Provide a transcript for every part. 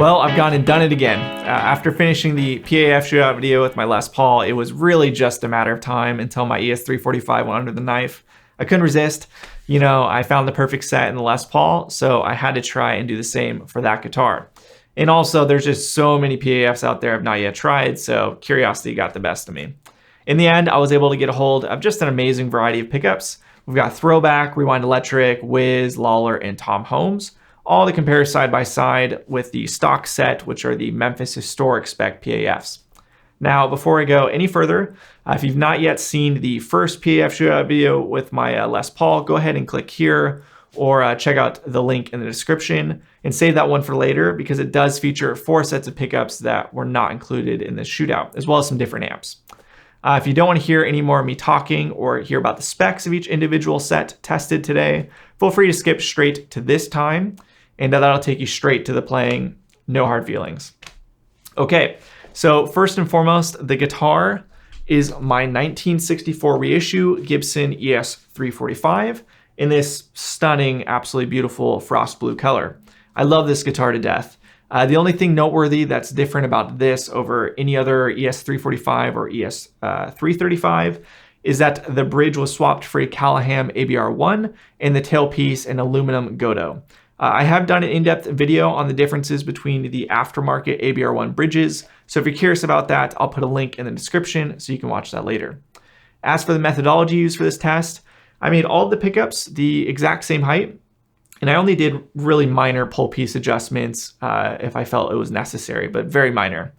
Well, I've gone and done it again. After finishing the PAF shootout video with my Les Paul, it was really just a matter of time until my ES345 went under the knife. I couldn't resist. You know, I found the perfect set in the Les Paul, so I had to try and do the same for that guitar. And also, there's just so many PAFs out there I've not yet tried, so curiosity got the best of me. In the end, I was able to get a hold of just an amazing variety of pickups. We've got Throbak, ReWind Electric, Wizz, Lollar, and Holmes. All to compare side by side with the stock set, which are the Memphis historic spec PAFs. Now, before I go any further, if you've not yet seen the first PAF shootout video with my Les Paul, go ahead and click here or check out the link in the description and save that one for later because it does feature 4 sets of pickups that were not included in this shootout, as well as some different amps. If you don't want to hear any more of me talking or hear about the specs of each individual set tested today, feel free to skip straight to this time, and that'll take you straight to the playing, no hard feelings. Okay, so first and foremost, the guitar is my 1964 reissue Gibson ES345 in this stunning, absolutely beautiful frost blue color. I love this guitar to death. The only thing noteworthy that's different about this over any other ES345 or ES335 is that the bridge was swapped for a Callahan ABR1 and the tailpiece an aluminum Godo. I have done an in-depth video on the differences between the aftermarket ABR1 bridges, so if you're curious about that, I'll put a link in the description so you can watch that later. As for the methodology used for this test, I made all of the pickups the exact same height, and I only did really minor pull piece adjustments if I felt it was necessary, but very minor.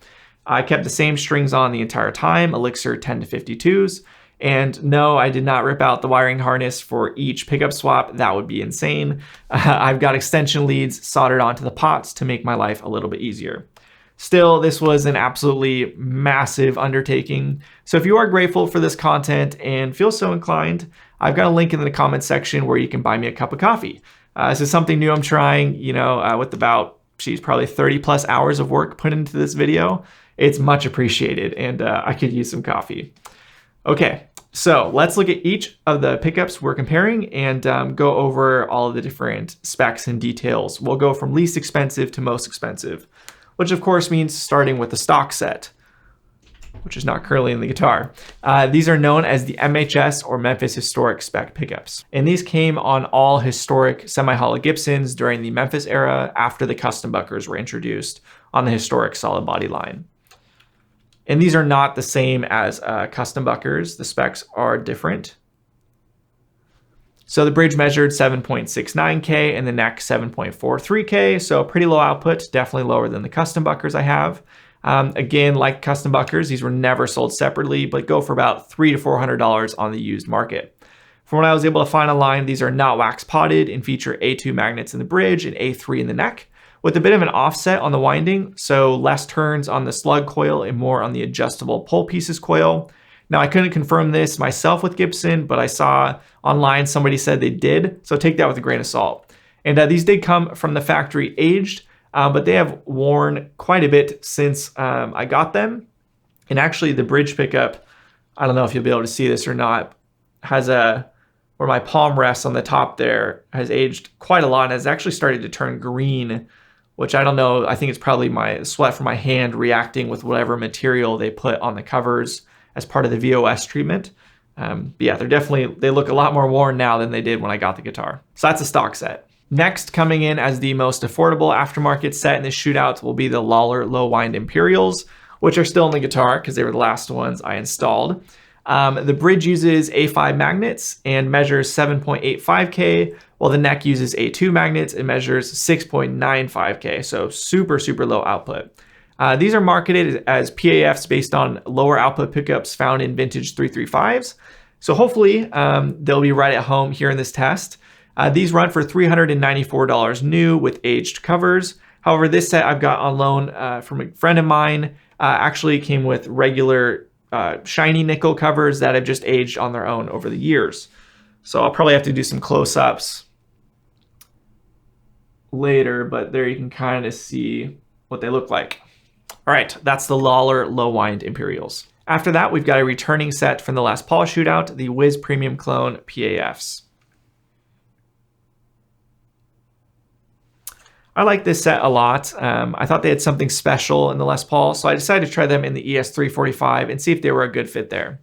I kept the same strings on the entire time, Elixir 10 to 52s, and no, I did not rip out the wiring harness for each pickup swap. That would be insane. I've got extension leads soldered onto the pots to make my life a little bit easier. Still, this was an absolutely massive undertaking. So if you are grateful for this content and feel so inclined, I've got a link in the comments section where you can buy me a cup of coffee. This is something new I'm trying, with about, probably 30 plus hours of work put into this video. It's much appreciated, and I could use some coffee. Okay, so let's look at each of the pickups we're comparing and go over all of the different specs and details. We'll go from least expensive to most expensive, which of course means starting with the stock set, which is not currently in the guitar. These are known as the MHS or Memphis Historic Spec pickups. And these came on all historic semi-hollow Gibsons during the Memphis era after the custom buckers were introduced on the historic solid body line. And these are not the same as custom buckers. The specs are different. So the bridge measured 7.69K and the neck 7.43K. So pretty low output, definitely lower than the custom buckers I have. Again, like custom buckers, these were never sold separately, but go for about $300 to $400 on the used market. From what I was able to find online, these are not wax potted and feature A2 magnets in the bridge and A3 in the neck, with a bit of an offset on the winding, so less turns on the slug coil and more on the adjustable pull pieces coil. Now, I couldn't confirm this myself with Gibson, but I saw online somebody said they did, so take that with a grain of salt. And these did come from the factory aged, but they have worn quite a bit since I got them. And actually, the bridge pickup, I don't know if you'll be able to see this or not, has where my palm rests on the top there, has aged quite a lot and has actually started to turn green, which I don't know, I think it's probably my sweat from my hand reacting with whatever material they put on the covers as part of the VOS treatment. But yeah, they look a lot more worn now than they did when I got the guitar. So that's a stock set. Next, coming in as the most affordable aftermarket set in this shootout will be the Lollar low wind Imperials, which are still in the guitar because they were the last ones I installed. The bridge uses A5 magnets and measures 7.85K, while the neck uses A2 magnets and measures 6.95K, so super, super low output. These are marketed as PAFs based on lower output pickups found in vintage 335s, so hopefully they'll be right at home here in this test. These run for $394 new with aged covers. However, this set I've got on loan from a friend of mine actually came with regular shiny nickel covers that have just aged on their own over the years. So I'll probably have to do some close-ups later, but there you can kind of see what they look like. All right, that's the Lollar low wind Imperials. After that, we've got a returning set from the Les Paul shootout, the Wizz Premium Clone PAFs. I like this set a lot. I thought they had something special in the Les Paul, so I decided to try them in the ES345 and see if they were a good fit there.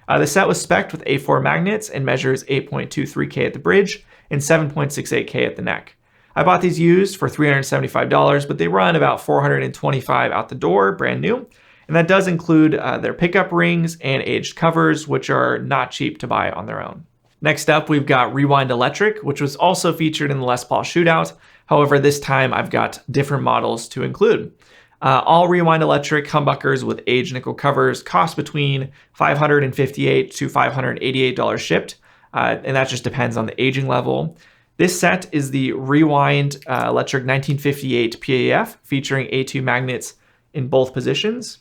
The set was spec'd with A4 magnets and measures 8.23K at the bridge and 7.68K at the neck. I bought these used for $375, but they run about $425 out the door, brand new. And that does include their pickup rings and aged covers, which are not cheap to buy on their own. Next up, we've got ReWind Electric, which was also featured in the Les Paul Shootout. However, this time I've got different models to include. All ReWind Electric humbuckers with aged nickel covers cost between $558 to $588 shipped, and that just depends on the aging level. This set is the ReWind Electric 1958 PAF, featuring A2 magnets in both positions.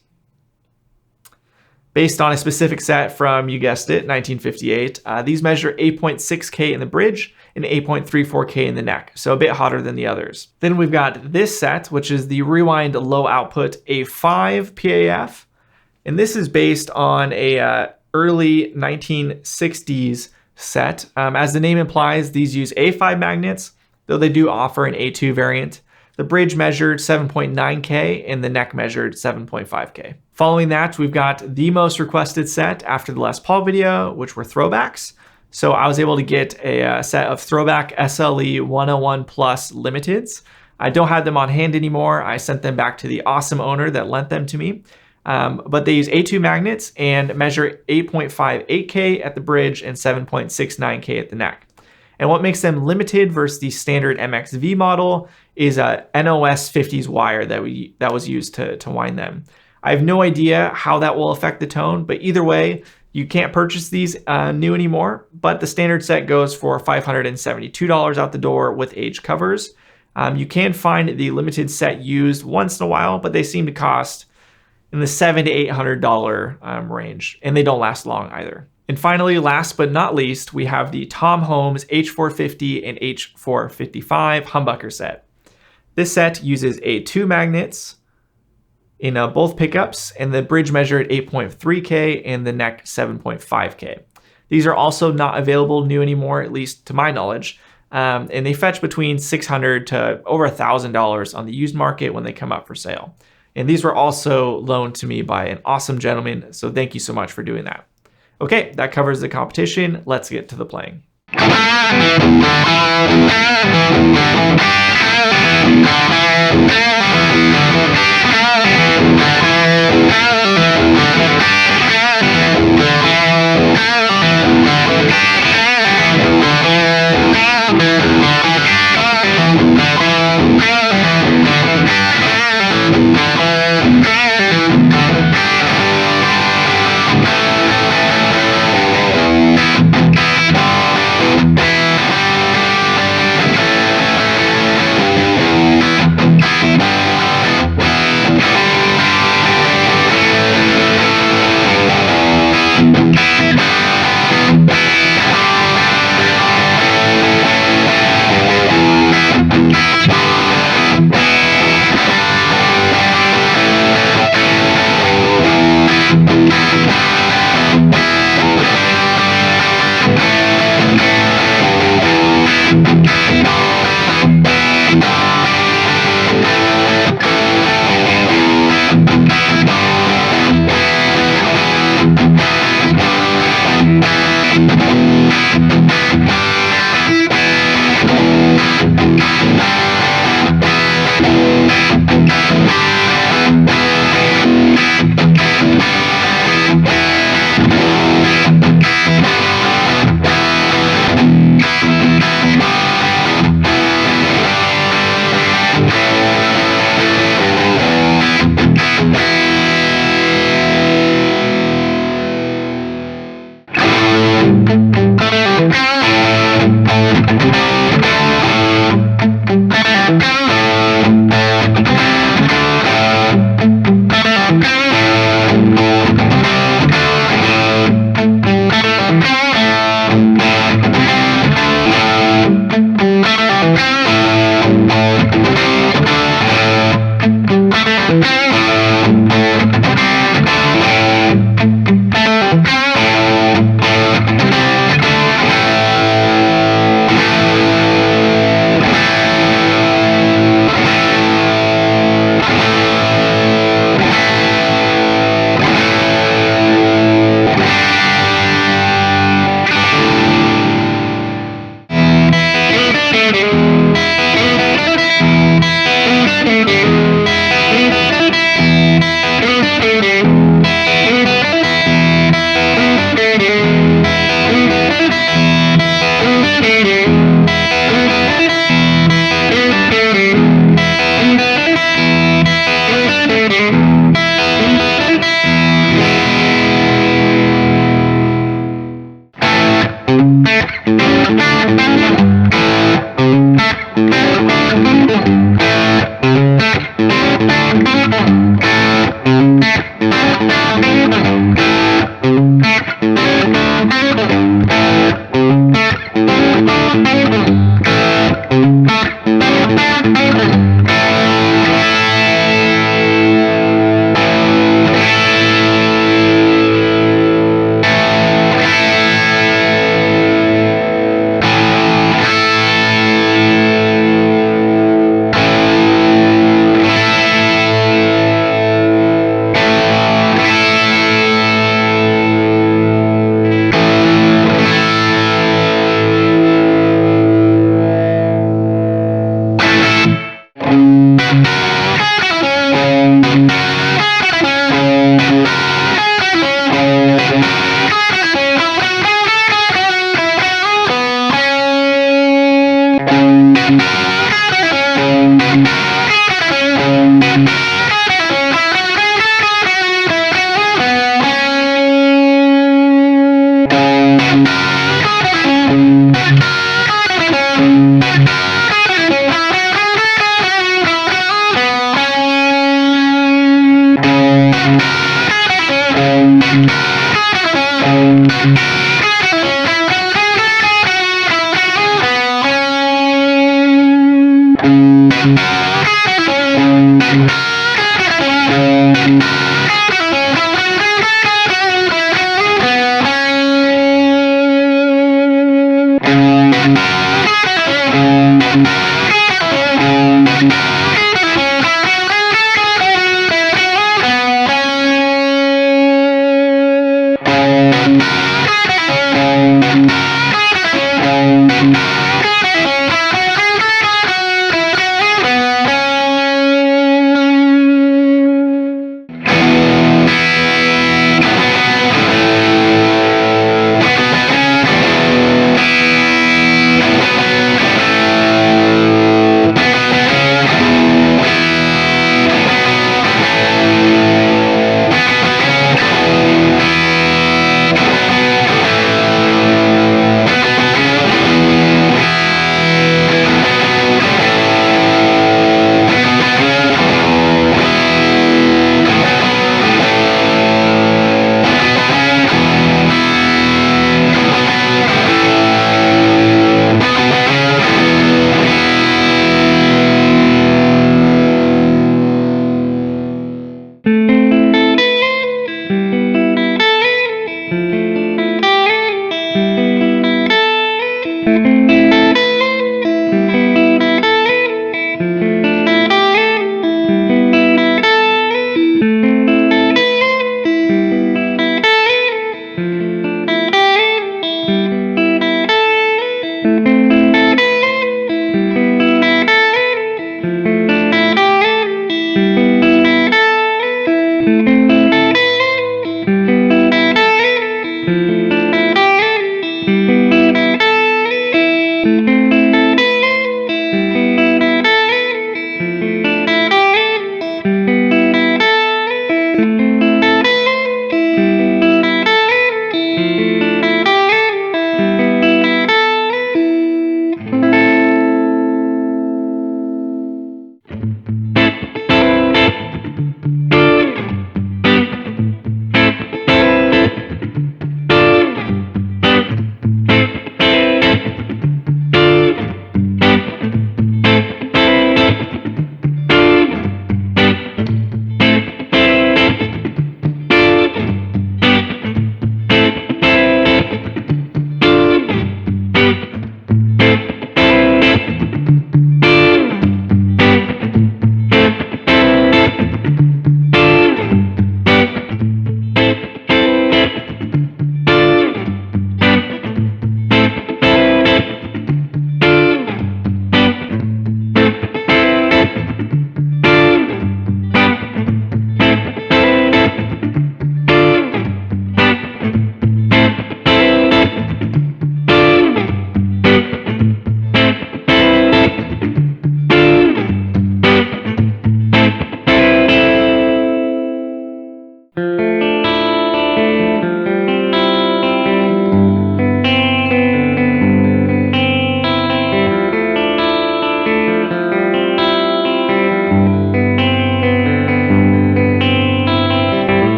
Based on a specific set from, you guessed it, 1958, these measure 8.6K in the bridge and 8.34K in the neck, so a bit hotter than the others. Then we've got this set, which is the ReWind Low Output A5 PAF, and this is based on a early 1960s set. As the name implies, these use A5 magnets, though they do offer an A2 variant. The bridge measured 7.9K and the neck measured 7.5K. Following that, we've got the most requested set after the Les Paul video, which were Throbaks. So I was able to get a set of Throbak SLE 101 Plus Limiteds. I don't have them on hand anymore. I sent them back to the awesome owner that lent them to me. But they use A2 magnets and measure 8.58K at the bridge and 7.69K at the neck. And what makes them limited versus the standard MXV model is a NOS 50s wire that was used to wind them. I have no idea how that will affect the tone, but either way, you can't purchase these new anymore, but the standard set goes for $572 out the door with aged covers. You can find the limited set used once in a while, but they seem to cost in the $700 to $800 range, and they don't last long either. And finally, last but not least, we have the Tom Holmes H450 and H455 humbucker set. This set uses A2 magnets in both pickups, and the bridge measured 8.3K and the neck 7.5K. These are also not available new anymore, at least to my knowledge, and they fetch between $600 to over $1,000 on the used market when they come up for sale. And these were also loaned to me by an awesome gentleman, so thank you so much for doing that. Okay, that covers the competition. Let's get to the playing.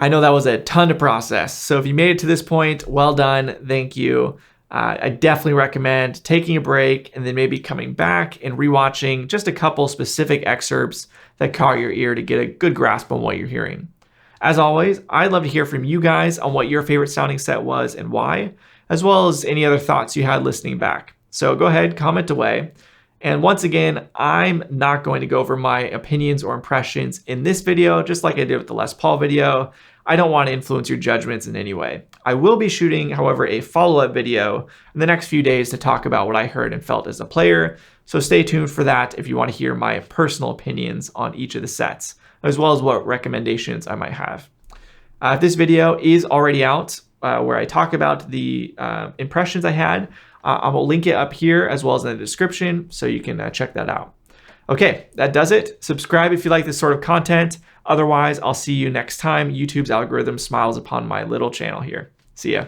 I know that was a ton to process. So if you made it to this point, well done. Thank you. I definitely recommend taking a break and then maybe coming back and rewatching just a couple specific excerpts that caught your ear to get a good grasp on what you're hearing. As always, I'd love to hear from you guys on what your favorite sounding set was and why, as well as any other thoughts you had listening back. So go ahead, comment away. And once again, I'm not going to go over my opinions or impressions in this video, just like I did with the Les Paul video. I don't want to influence your judgments in any way. I will be shooting, however, a follow-up video in the next few days to talk about what I heard and felt as a player. So stay tuned for that if you want to hear my personal opinions on each of the sets, as well as what recommendations I might have. This video is already out where I talk about the impressions I had. I will link it up here as well as in the description so you can check that out. Okay, that does it. Subscribe if you like this sort of content. Otherwise, I'll see you next time YouTube's algorithm smiles upon my little channel here. See ya.